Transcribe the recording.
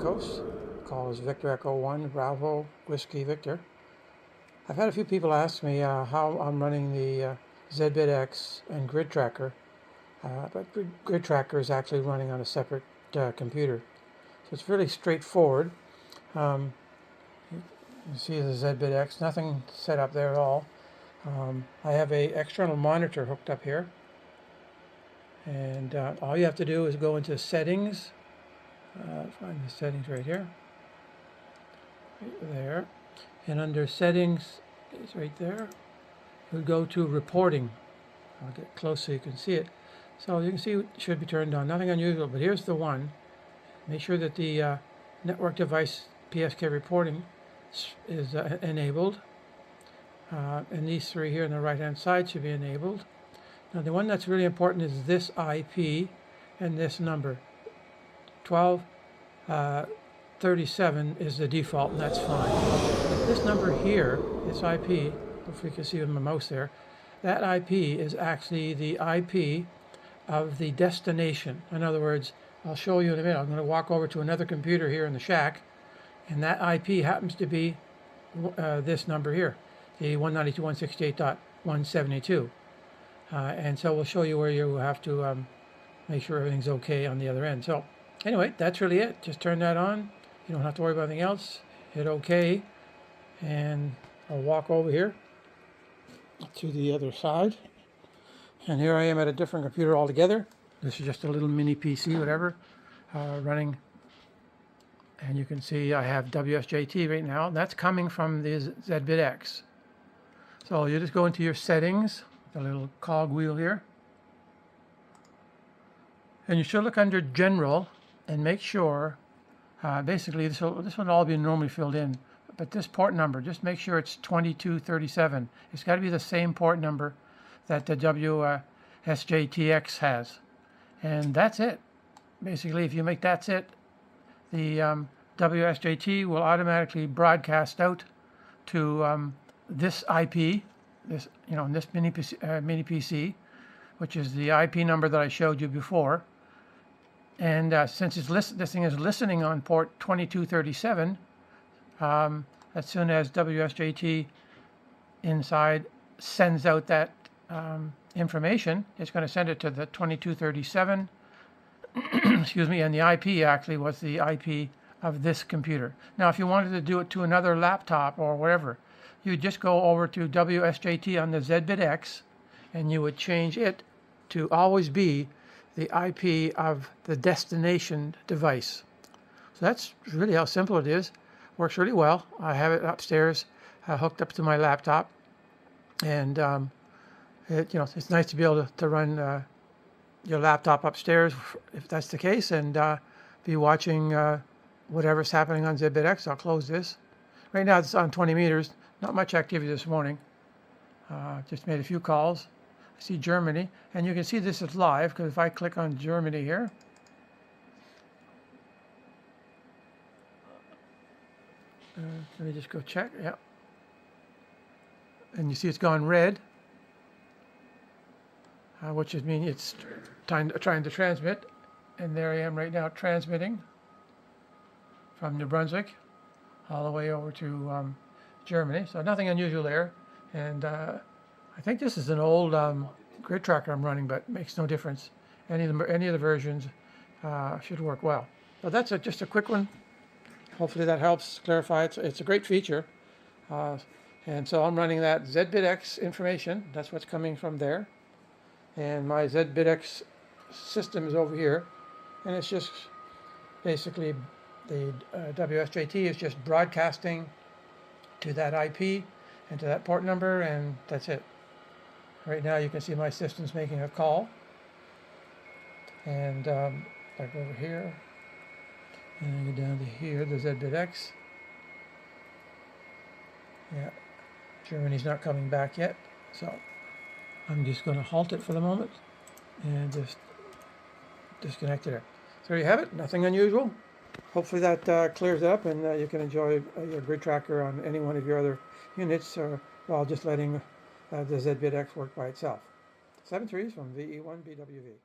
Coast. Call is Victor Echo 1 Bravo Whiskey Victor. I've had a few people ask me how I'm running the Zbitx and Gridtracker, but Gridtracker is actually running on a separate computer. So it's really straightforward. You see the Zbitx, nothing set up there at all. I have an external monitor hooked up here, and all you have to do is go into settings. Find the settings right here, right there, and under settings is right there. We'll go to reporting. I'll get close so you can see it. So you can see it should be turned on. Nothing unusual, but here's the one. Make sure that the network device PSK reporting is enabled. And these three here on the right hand side should be enabled. Now the one that's really important is this IP and this number. 1237 is the default, and that's fine. But this number here, this IP, if we can see with my mouse there, that IP is actually the IP of the destination. In other words, I'll show you in a minute. I'm going to walk over to another computer here in the shack, and that IP happens to be this number here, the 192.168.172. And so we'll show you where you have to make sure everything's okay on the other end. So anyway, that's really it. Just turn that on. You don't have to worry about anything else. Hit OK, and I'll walk over here to the other side. And here I am at a different computer altogether. This is just a little mini PC, whatever, running. And you can see I have WSJT right now. That's coming from the Zbitx. So you just go into your settings, the little cog wheel here. And you should look under General and make sure, basically this will all be normally filled in. But this port number, just make sure it's 2237. It's got to be the same port number that the WSJT-X has. And that's it. Basically, if you make that's it, the WSJT will automatically broadcast out to this IP, this this mini PC, which is the IP number that I showed you before. And since this thing is listening on port 2237, as soon as WSJT inside sends out that information, it's going to send it to the 2237. Excuse me, and the IP actually was the IP of this computer. Now, if you wanted to do it to another laptop or whatever, you just go over to WSJT on the Zbitx, and you would change it to always be the IP of the destination device. So that's really how simple it is. Works really well. I have it upstairs, hooked up to my laptop, and it's nice to be able to run your laptop upstairs if that's the case, and be watching whatever's happening on Zbitx. I'll close this. Right now it's on 20 meters. Not much activity this morning. Just made a few calls. I see Germany, and you can see this is live because if I click on Germany here, let me just go check. Yeah, and you see it's gone red, which is mean it's trying to transmit. And there I am right now transmitting from New Brunswick all the way over to Germany. So nothing unusual there. And I think this is an old Gridtracker I'm running, but it makes no difference. Any of the versions should work well. So that's just a quick one. Hopefully that helps clarify it. It's a great feature. And so I'm running that Zbitx information. That's what's coming from there. And my Zbitx system is over here. And it's just basically the WSJT is just broadcasting to that IP and to that port number, and that's it. Right now you can see my system's making a call. And I go over here, and I go down to here, the Zbitx. Yeah, Germany's not coming back yet, so I'm just going to halt it for the moment and just disconnect it. So there you have it, nothing unusual. Hopefully that clears up, and you can enjoy your Gridtracker on any one of your other units while just letting the Zbitx work by itself. 7 3s from VE1BWV.